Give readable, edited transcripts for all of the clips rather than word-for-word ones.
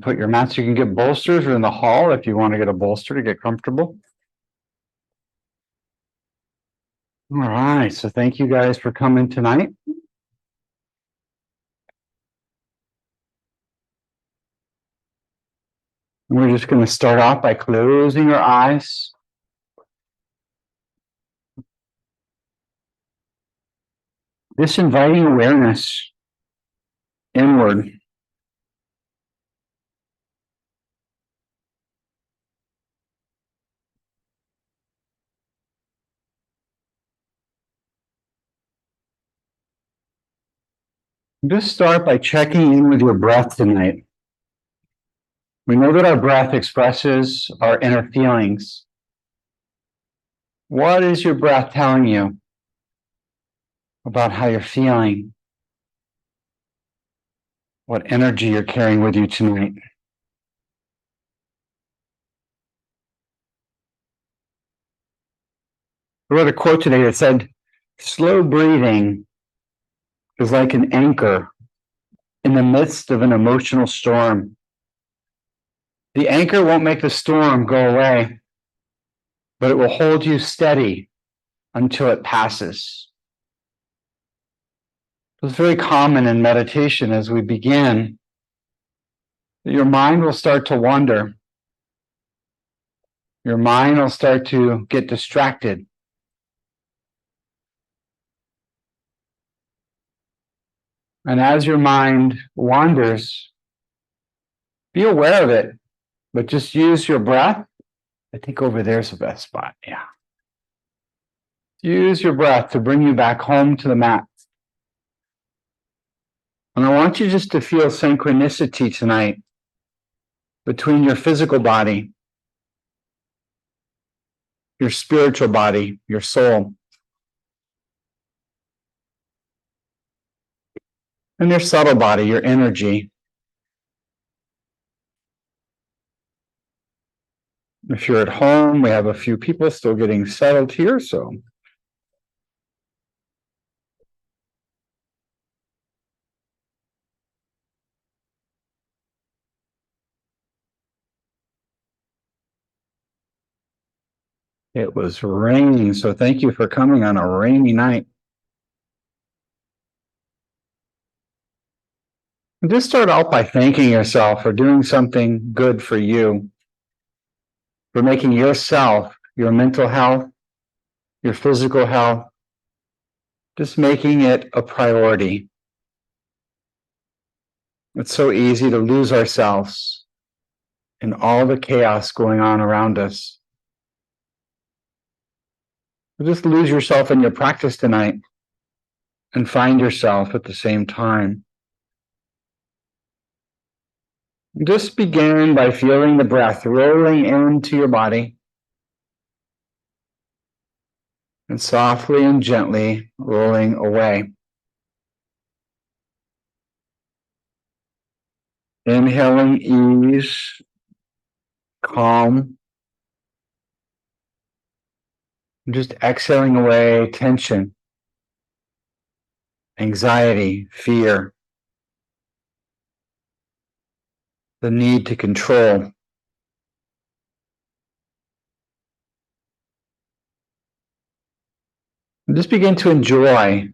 Put your mats. You can get bolsters or in the hall if you want to get a bolster to get comfortable. All right. So thank you guys for coming tonight. We're just going to start off by closing your eyes. Just inviting awareness inward. Just start by checking in with your breath tonight. We know that our breath expresses our inner feelings. What is your breath telling you about how you're feeling? What energy you're carrying with you tonight? I wrote a quote today that said, slow breathing is like an anchor in the midst of an emotional storm. The anchor won't make the storm go away, but it will hold you steady until it passes. It's very common in meditation as we begin. Your mind will start to wander. Your mind will start to get distracted. And as your mind wanders, be aware of it, but just use your breath. I think over there's the best spot. Yeah. Use your breath to bring you back home to the mat. And I want you just to feel synchronicity tonight between your physical body, your spiritual body, your soul, and your subtle body, your energy. If you're at home, we have a few people still getting settled here, so. It was raining, so thank you for coming on a rainy night. And just start out by thanking yourself for doing something good for you, for making yourself, your mental health, your physical health, just making it a priority. It's so easy to lose ourselves in all the chaos going on around us. Just lose yourself in your practice tonight and find yourself at the same time. Just begin by feeling the breath rolling into your body and softly and gently rolling away. Inhaling ease, calm. Just exhaling away tension, anxiety, fear, the need to control. And just begin to enjoy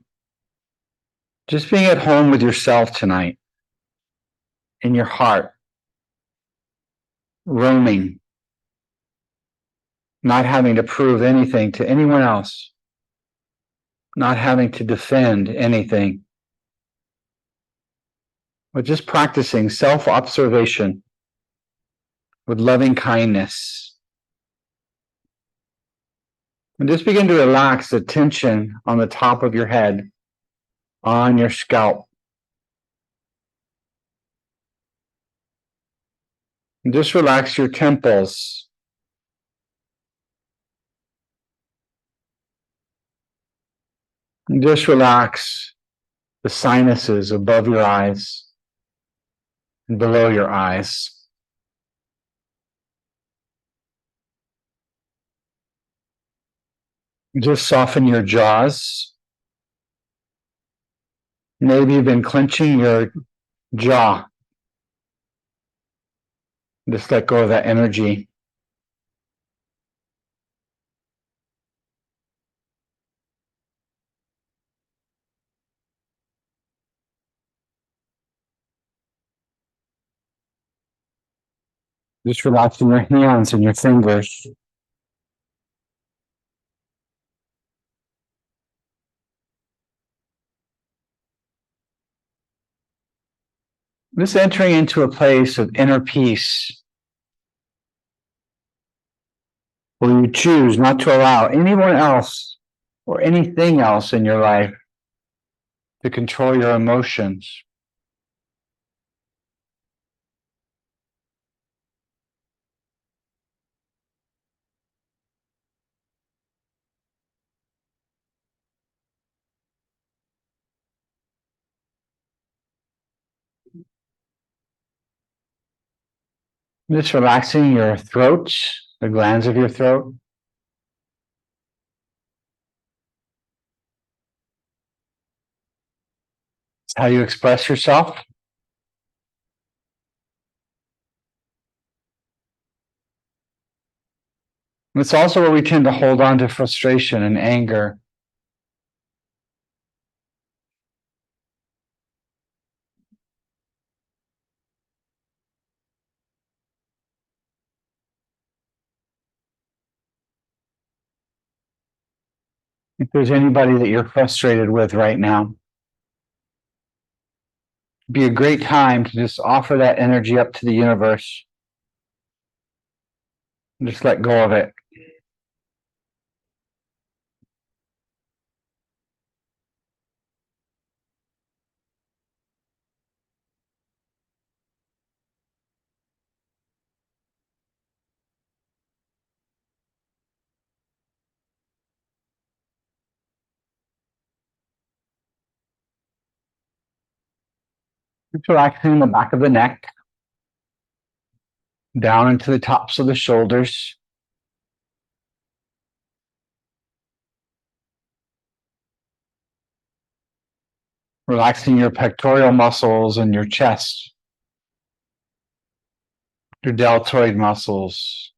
just being at home with yourself tonight, in your heart, roaming, not having to prove anything to anyone else, not having to defend anything, but just practicing self-observation with loving kindness. And just begin to relax the tension on the top of your head, on your scalp. And just relax your temples. And just relax the sinuses above your eyes and below your eyes. Just soften your jaws. Maybe you've been clenching your jaw. Just let go of that energy. Just relaxing your hands and your fingers. Just entering into a place of inner peace where you choose not to allow anyone else or anything else in your life to control your emotions. Just relaxing your throat, the glands of your throat. It's how you express yourself. It's also where we tend to hold on to frustration and anger. If there's anybody that you're frustrated with right now, it'd be a great time to just offer that energy up to the universe. And just let go of it. Just relaxing the back of the neck, down into the tops of the shoulders. Relaxing your pectoral muscles and your chest, your deltoid muscles.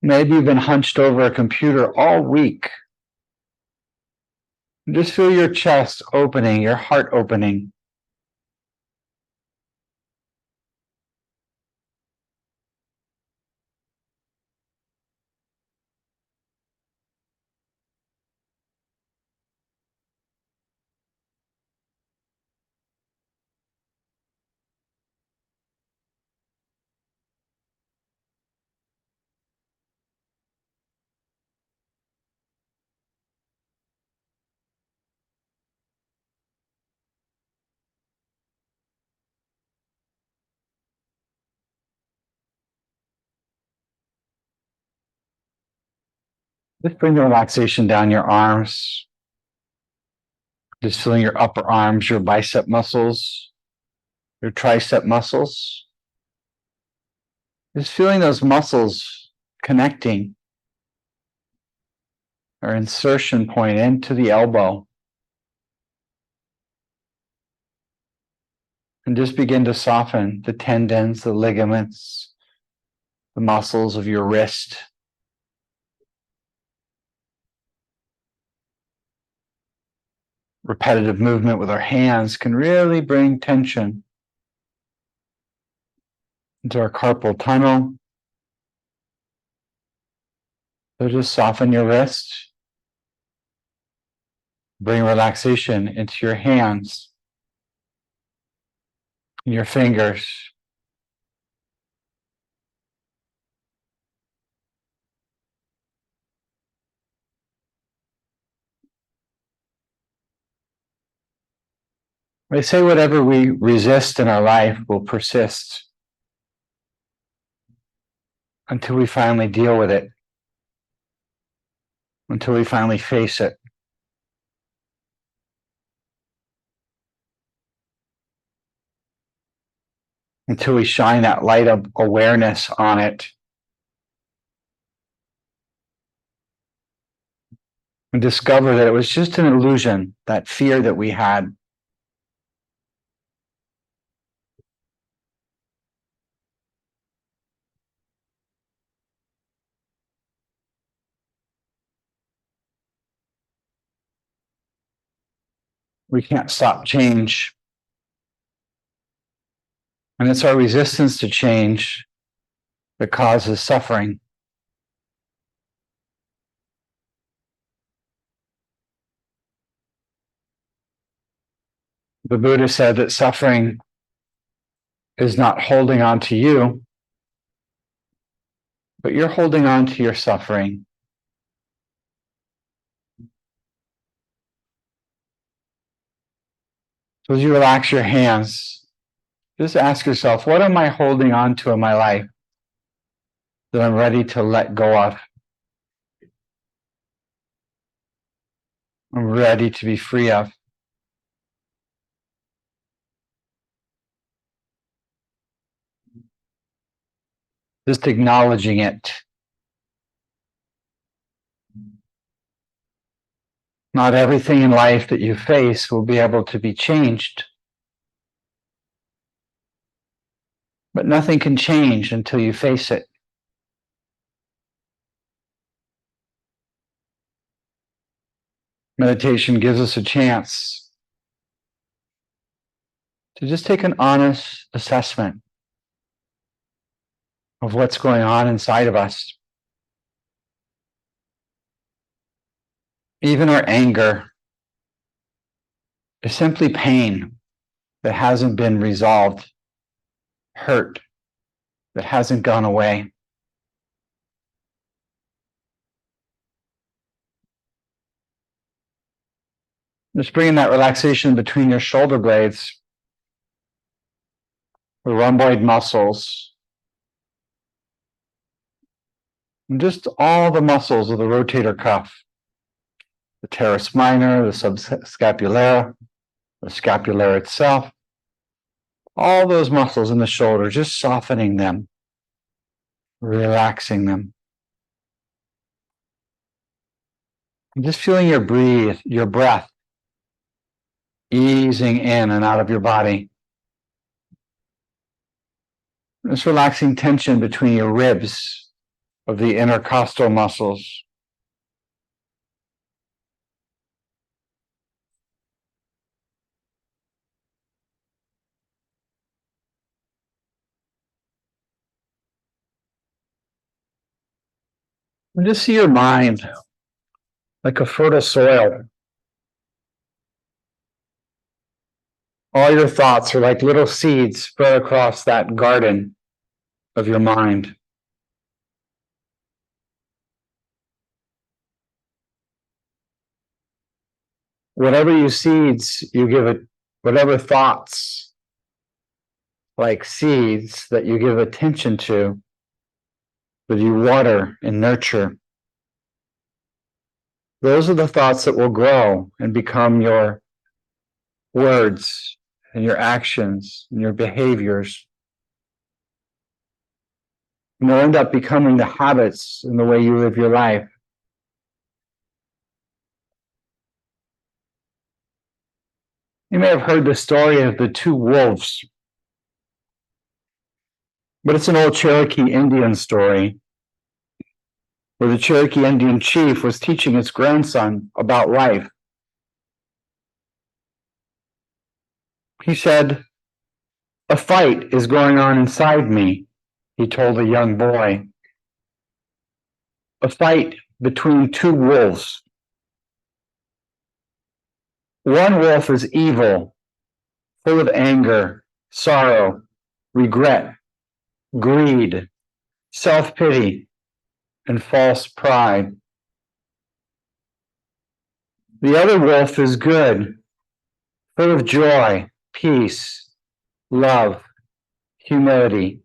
Maybe you've been hunched over a computer all week. Just feel your chest opening, your heart opening. Just bring the relaxation down your arms. Just feeling your upper arms, your bicep muscles, your tricep muscles. Just feeling those muscles connecting or insertion point into the elbow. And just begin to soften the tendons, the ligaments, the muscles of your wrist. Repetitive movement with our hands can really bring tension into our carpal tunnel. So just soften your wrist. Bring relaxation into your hands, your fingers. They say whatever we resist in our life will persist until we finally deal with it, until we finally face it. Until we shine that light of awareness on it and discover that it was just an illusion, that fear that we had. We can't stop change. And it's our resistance to change that causes suffering. The Buddha said that suffering is not holding on to you, but you're holding on to your suffering. So as you relax your hands, just ask yourself, what am I holding on to in my life that I'm ready to let go of? I'm ready to be free of. Just acknowledging it. Not everything in life that you face will be able to be changed. But nothing can change until you face it. Meditation gives us a chance to just take an honest assessment of what's going on inside of us. Even our anger is simply pain that hasn't been resolved, hurt that hasn't gone away. Just bringing that relaxation between your shoulder blades, the rhomboid muscles, and just all the muscles of the rotator cuff, the teres minor, the subscapular, the scapular itself, all those muscles in the shoulder, just softening them, relaxing them. And just feeling your breath easing in and out of your body. Just relaxing tension between your ribs of the intercostal muscles. And just see your mind like a fertile soil. All your thoughts are like little seeds spread across that garden of your mind. Whatever you seeds, you give it, whatever thoughts like seeds that you give attention to, that you water and nurture, those are the thoughts that will grow and become your words and your actions and your behaviors. And they'll end up becoming the habits and the way you live your life. You may have heard the story of the two wolves, but it's an old Cherokee Indian story where the Cherokee Indian chief was teaching his grandson about life. He said, "A fight is going on inside me," he told a young boy. "A fight between two wolves. One wolf is evil, full of anger, sorrow, regret, greed, self-pity, and false pride. The other wolf is good, full of joy, peace, love, humility,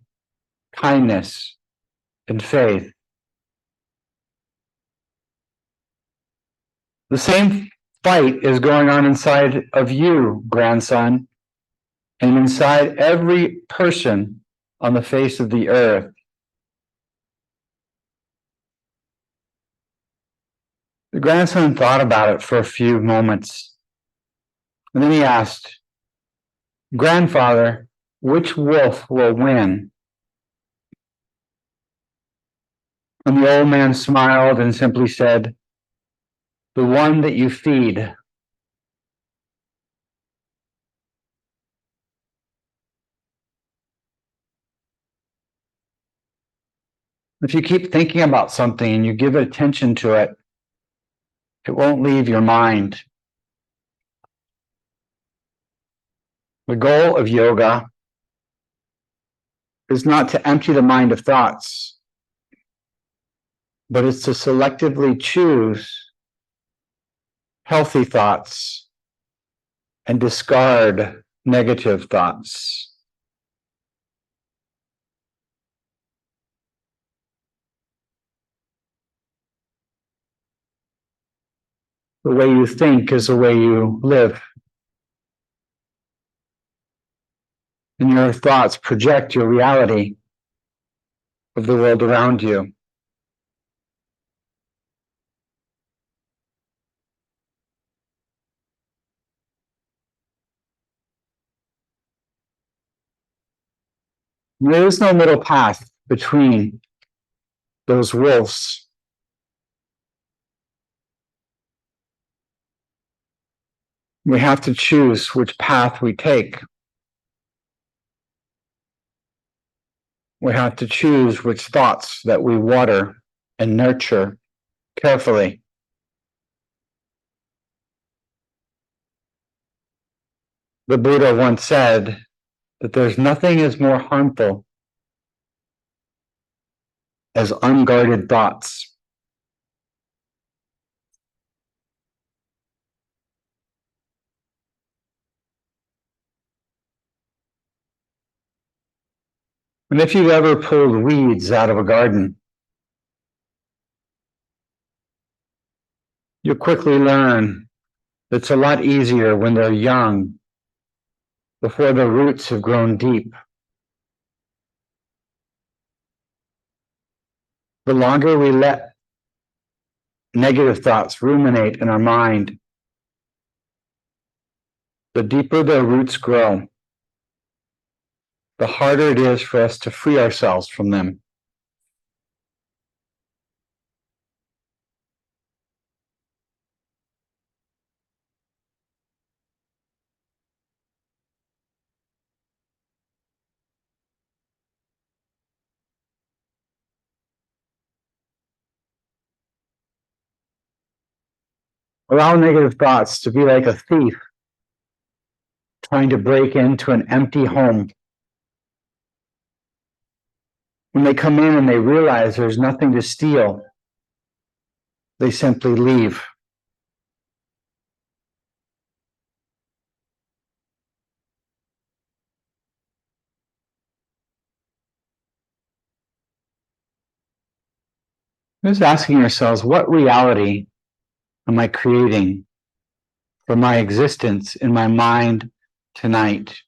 kindness, and faith." The same fight is going on inside of you, grandson, and inside every person on the face of the earth. The grandson thought about it for a few moments, and then he asked, "Grandfather, which wolf will win?" And the old man smiled and simply said, "The one that you feed." If you keep thinking about something and you give attention to it, it won't leave your mind. The goal of yoga is not to empty the mind of thoughts, but it's to selectively choose healthy thoughts and discard negative thoughts. The way you think is the way you live. And your thoughts project your reality of the world around you. There is no middle path between those wolves. We have to choose which path we take. We have to choose which thoughts that we water and nurture carefully. The Buddha once said that there's nothing as more harmful as unguarded thoughts. And if you've ever pulled weeds out of a garden, you'll quickly learn that it's a lot easier when they're young, before the roots have grown deep. The longer we let negative thoughts ruminate in our mind, the deeper their roots grow, the harder it is for us to free ourselves from them. Allow negative thoughts to be like a thief trying to break into an empty home. When they come in and they realize there's nothing to steal, they simply leave. Just asking yourselves, what reality am I creating for my existence in my mind tonight?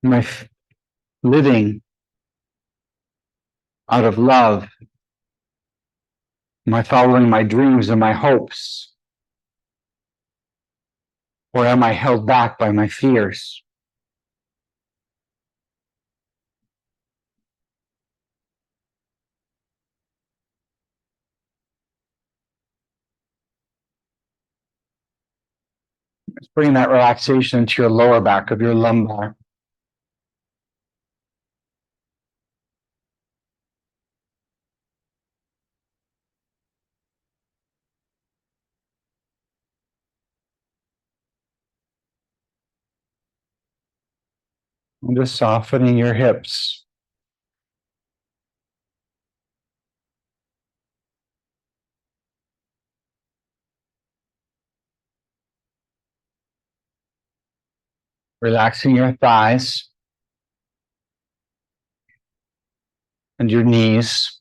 Am I living out of love? Am I following my dreams and my hopes? Or am I held back by my fears? Let's bring that relaxation into your lower back of your lumbar. And just softening your hips. Relaxing your thighs and your knees.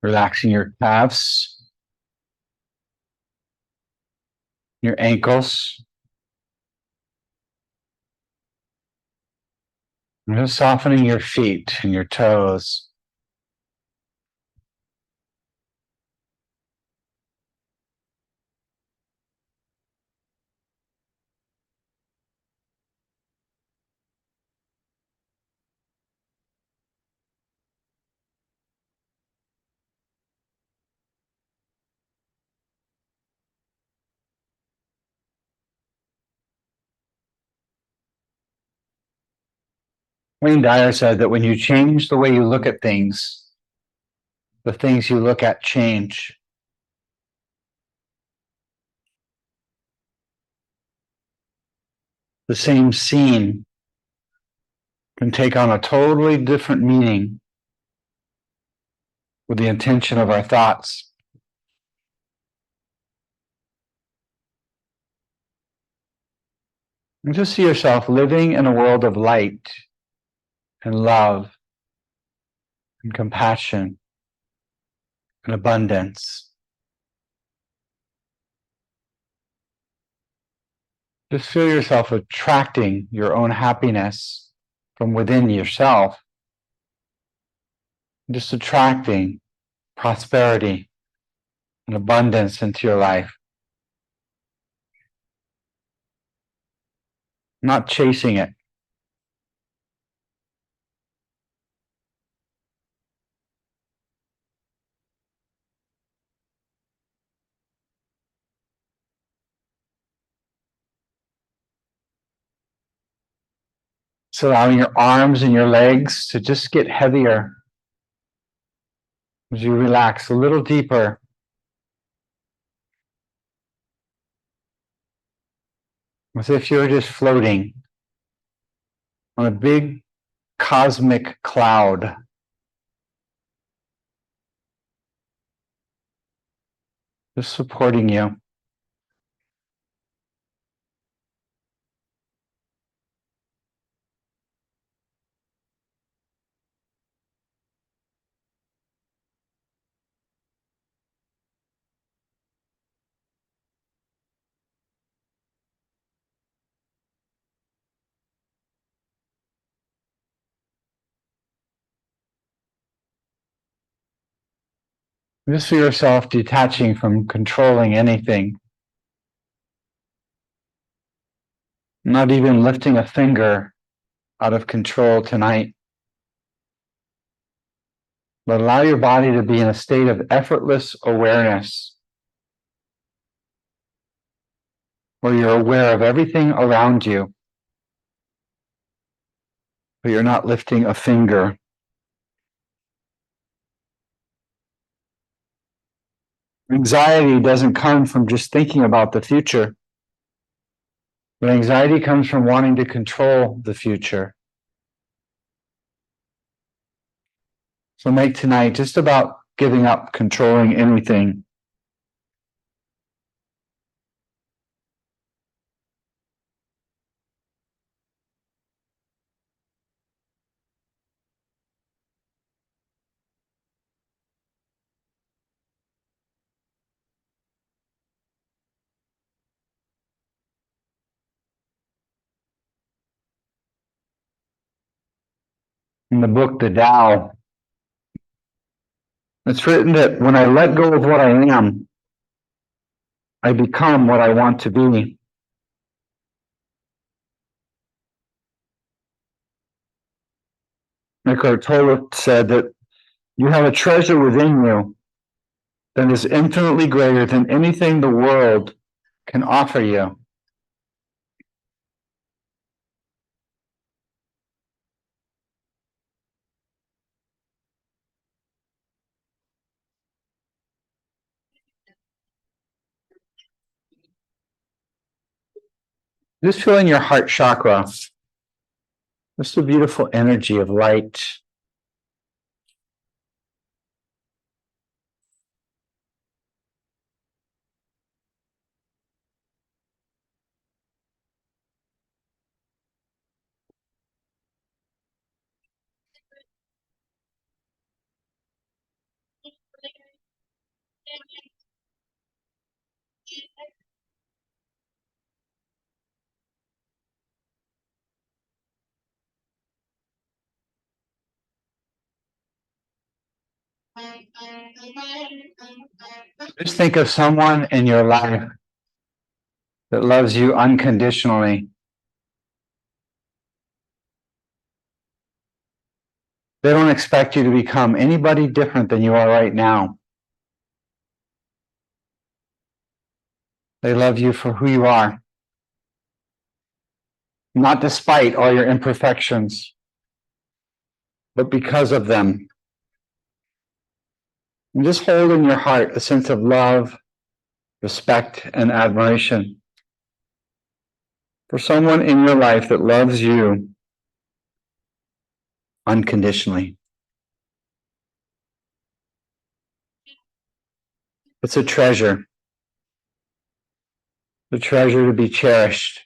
Relaxing your calves, your ankles. And just softening your feet and your toes. Wayne Dyer said that when you change the way you look at things, the things you look at change. The same scene can take on a totally different meaning with the intention of our thoughts. And just see yourself living in a world of light and love and compassion and abundance. Just feel yourself attracting your own happiness from within yourself. Just attracting prosperity and abundance into your life. Not chasing it. So allowing your arms and your legs to just get heavier as you relax a little deeper. As if you're just floating on a big cosmic cloud. Just supporting you. Just feel yourself detaching from controlling anything. Not even lifting a finger out of control tonight. But allow your body to be in a state of effortless awareness, where you're aware of everything around you, but you're not lifting a finger. Anxiety doesn't come from just thinking about the future, but anxiety comes from wanting to control the future. So make tonight just about giving up controlling anything. In the book, The Tao, it's written that when I let go of what I am, I become what I want to be. Eckhart Tolle said that you have a treasure within you that is infinitely greater than anything the world can offer you. Just feeling your heart chakra, just a beautiful energy of light. Just think of someone in your life that loves you unconditionally. They don't expect you to become anybody different than you are right now. They love you for who you are, not despite all your imperfections. but because of them. And just hold in your heart a sense of love, respect, and admiration for someone in your life that loves you unconditionally. It's a treasure to be cherished.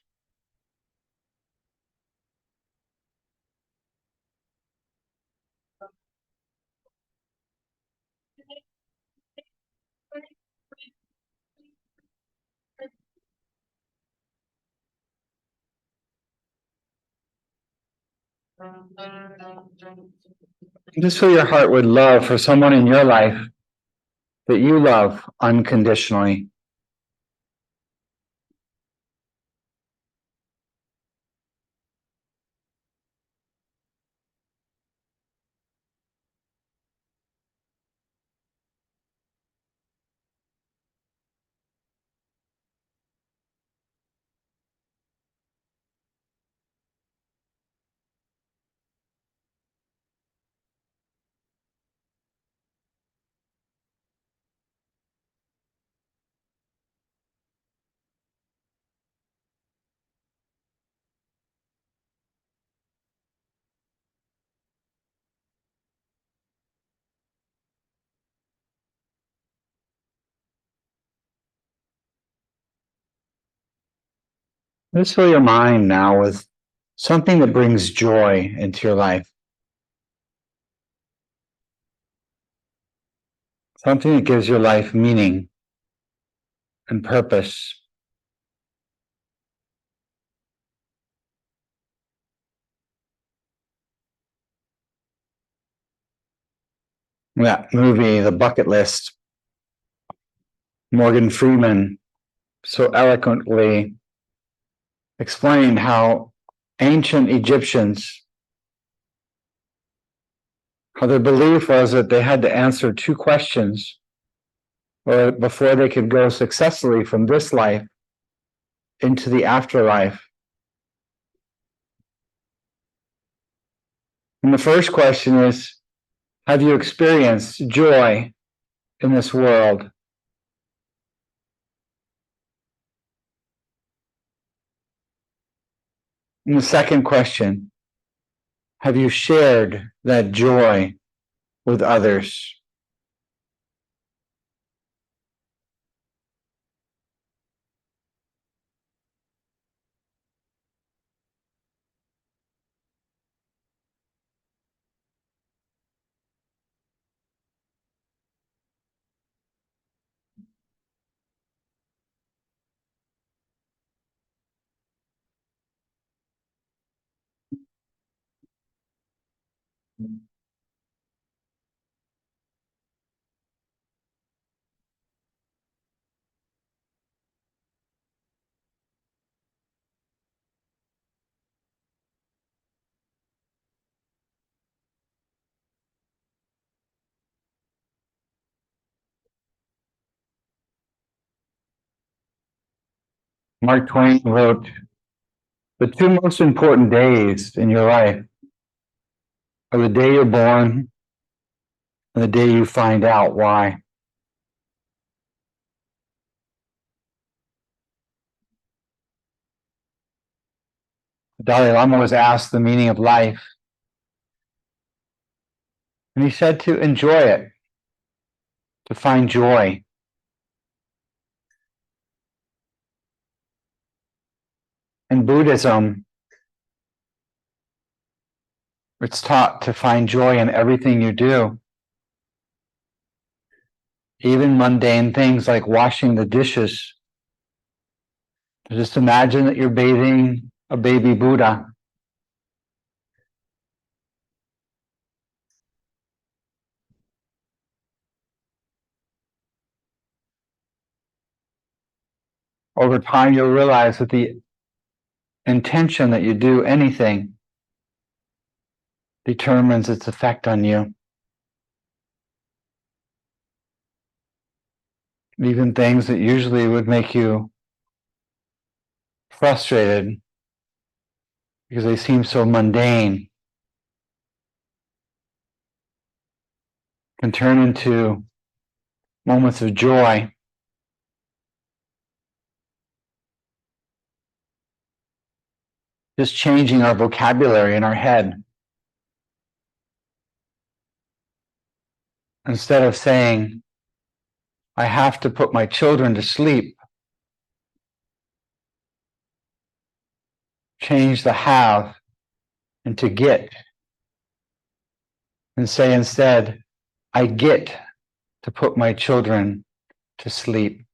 Just fill your heart with love for someone in your life that you love unconditionally. Just fill your mind now with something that brings joy into your life, something that gives your life meaning and purpose. That movie, The Bucket List, Morgan Freeman so eloquently explained how ancient Egyptians, how their belief was that they had to answer two questions before they could go successfully from this life into the afterlife. And the first question is, have you experienced joy in this world? And the second question, have you shared that joy with others? Mark Twain wrote, the two most important days in your life are the day you're born and the day you find out why. The Dalai Lama was asked the meaning of life, and he said to enjoy it, to find joy. In Buddhism, it's taught to find joy in everything you do, even mundane things like washing the dishes. Just imagine that you're bathing a baby Buddha. Over time, you'll realize that the intention that you do anything determines its effect on you. Even things that usually would make you frustrated because they seem so mundane can turn into moments of joy. Just changing our vocabulary in our head. Instead of saying, I have to put my children to sleep, change the have into get. And say instead, I get to put my children to sleep.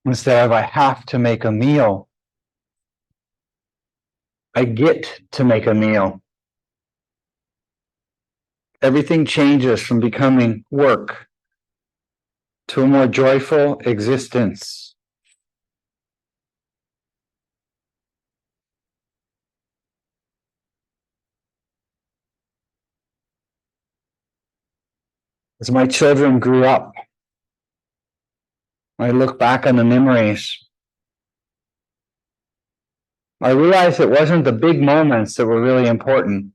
Instead of I have to make a meal, I get to make a meal. Everything changes from becoming work to a more joyful existence. As my children grew up, I look back on the memories. I realized it wasn't the big moments that were really important.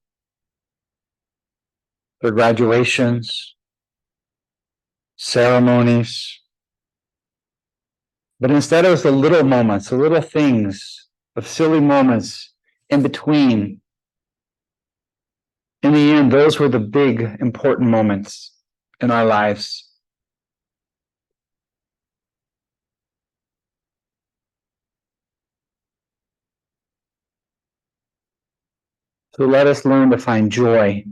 The graduations, ceremonies. But instead it was the little moments, the little things, the silly moments in between. In the end, those were the big, important moments in our lives. So let us learn to find joy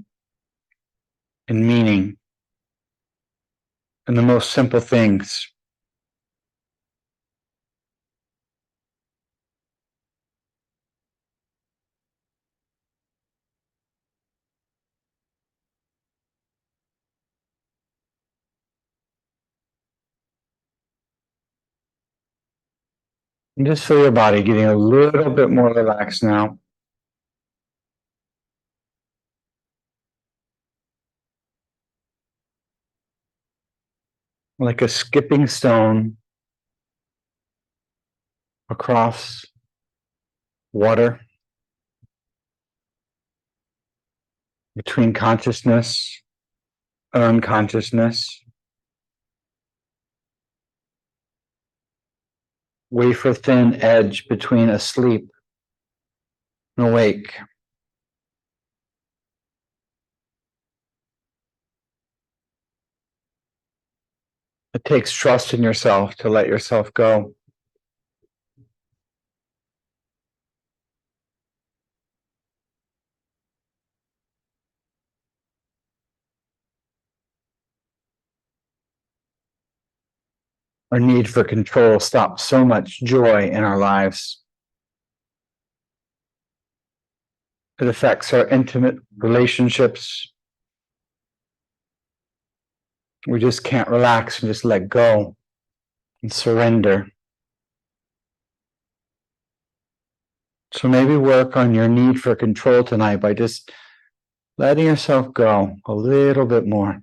and meaning in the most simple things. And just feel your body getting a little bit more relaxed now. Like a skipping stone across water, between consciousness and unconsciousness, wafer thin edge between asleep and awake. It takes trust in yourself to let yourself go. Our need for control stops so much joy in our lives. It affects our intimate relationships. We just can't relax and just let go and surrender. So maybe work on your need for control tonight by just letting yourself go a little bit more.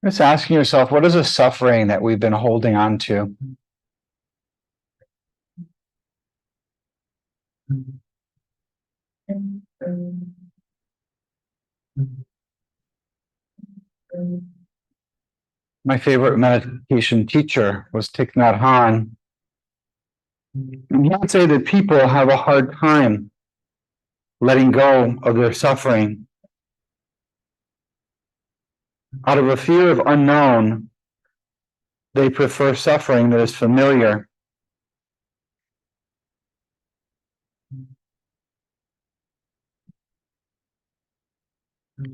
Just asking yourself, what is a suffering that we've been holding on to? My favorite meditation teacher was Thich Nhat Hanh. And he would say that people have a hard time letting go of their suffering out of a fear of unknown They prefer suffering that is familiar.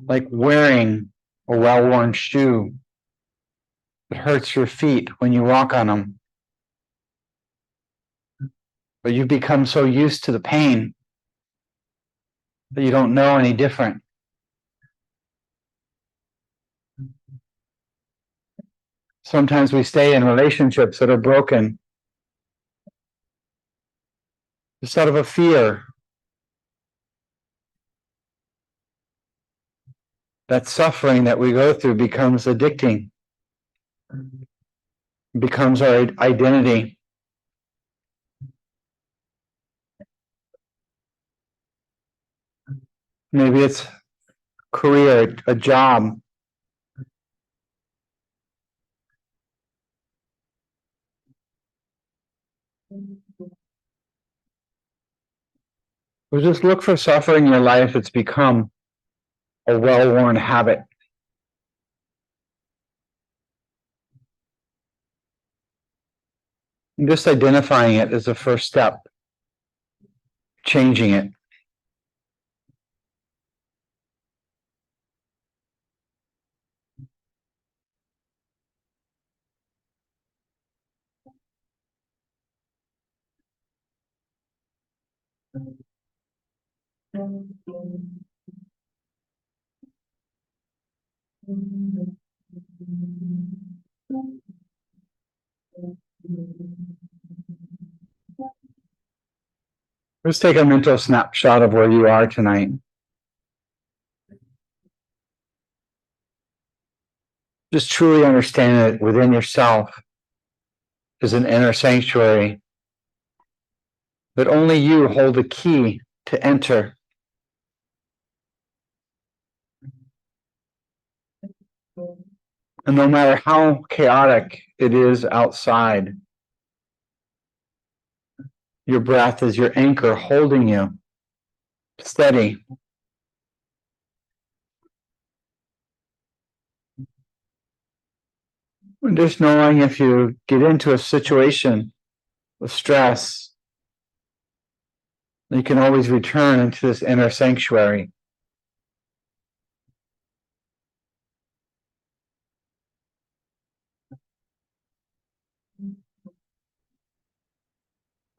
Like wearing a well-worn shoe that hurts your feet when you walk on them. But you become so used to the pain that you don't know any different. Sometimes we stay in relationships that are broken just out of a fear that suffering that we go through becomes addicting, becomes our identity. Maybe it's career, a job. Or just look for suffering in your life that's become a well-worn habit. And just identifying it is the first step, changing it. Just take a mental snapshot of where you are tonight. Just truly understand that within yourself is an inner sanctuary that only you hold the key to enter. And no matter how chaotic it is outside, your breath is your anchor holding you steady. And just knowing if you get into a situation with stress, you can always return into this inner sanctuary.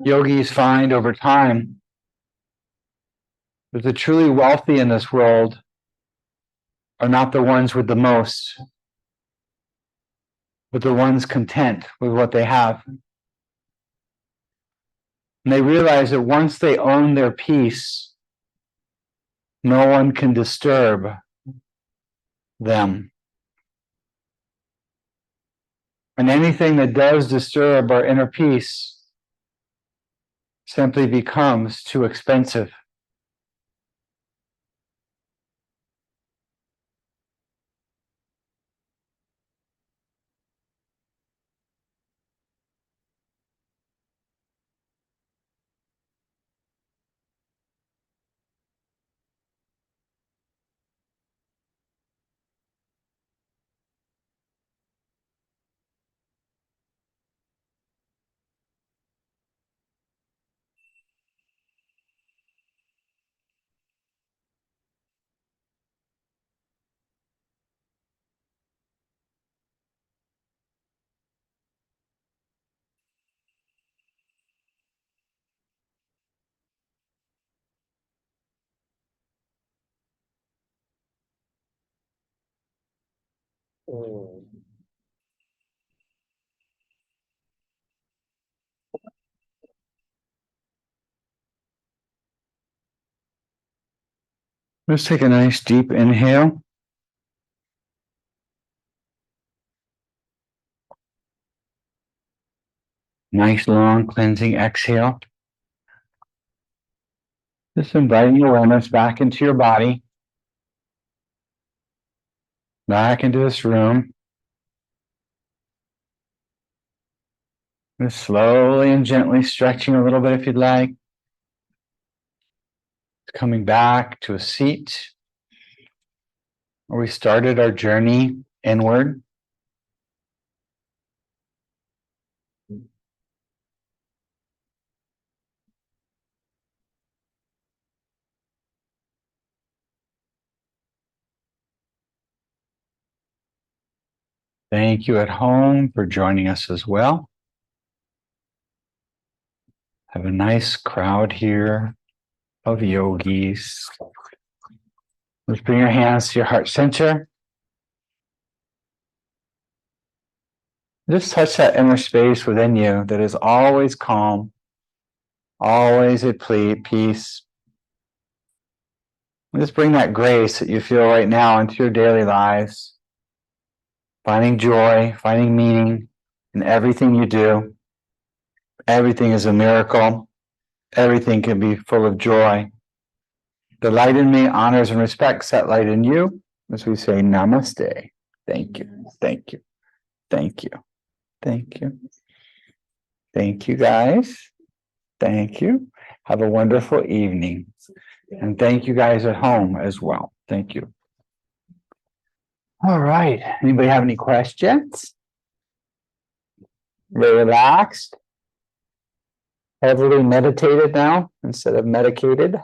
Yogis find over time that the truly wealthy in this world are not the ones with the most, but the ones content with what they have. And they realize that once they own their peace, no one can disturb them. And anything that does disturb our inner peace simply becomes too expensive. Let's take a nice deep inhale. Nice long cleansing exhale. Just inviting awareness back into your body, back into this room. Just slowly and gently stretching a little bit if you'd like. Coming back to a seat where we started our journey inward. Thank you at home for joining us as well. Have a nice crowd here of yogis. Let's bring your hands to your heart center. Just touch that inner space within you that is always calm, always at peace. Just bring that grace that you feel right now into your daily lives, finding joy, finding meaning in everything you do. Everything is a miracle. Everything can be full of joy. The light in me honors and respects that light in you as we say namaste. Thank you. Thank you. Thank you. Thank you. Thank you, guys. Thank you. Have a wonderful evening. And thank you guys at home as well. Thank you. All right. Anybody have any questions? Very relaxed? Heavily meditated now instead of medicated?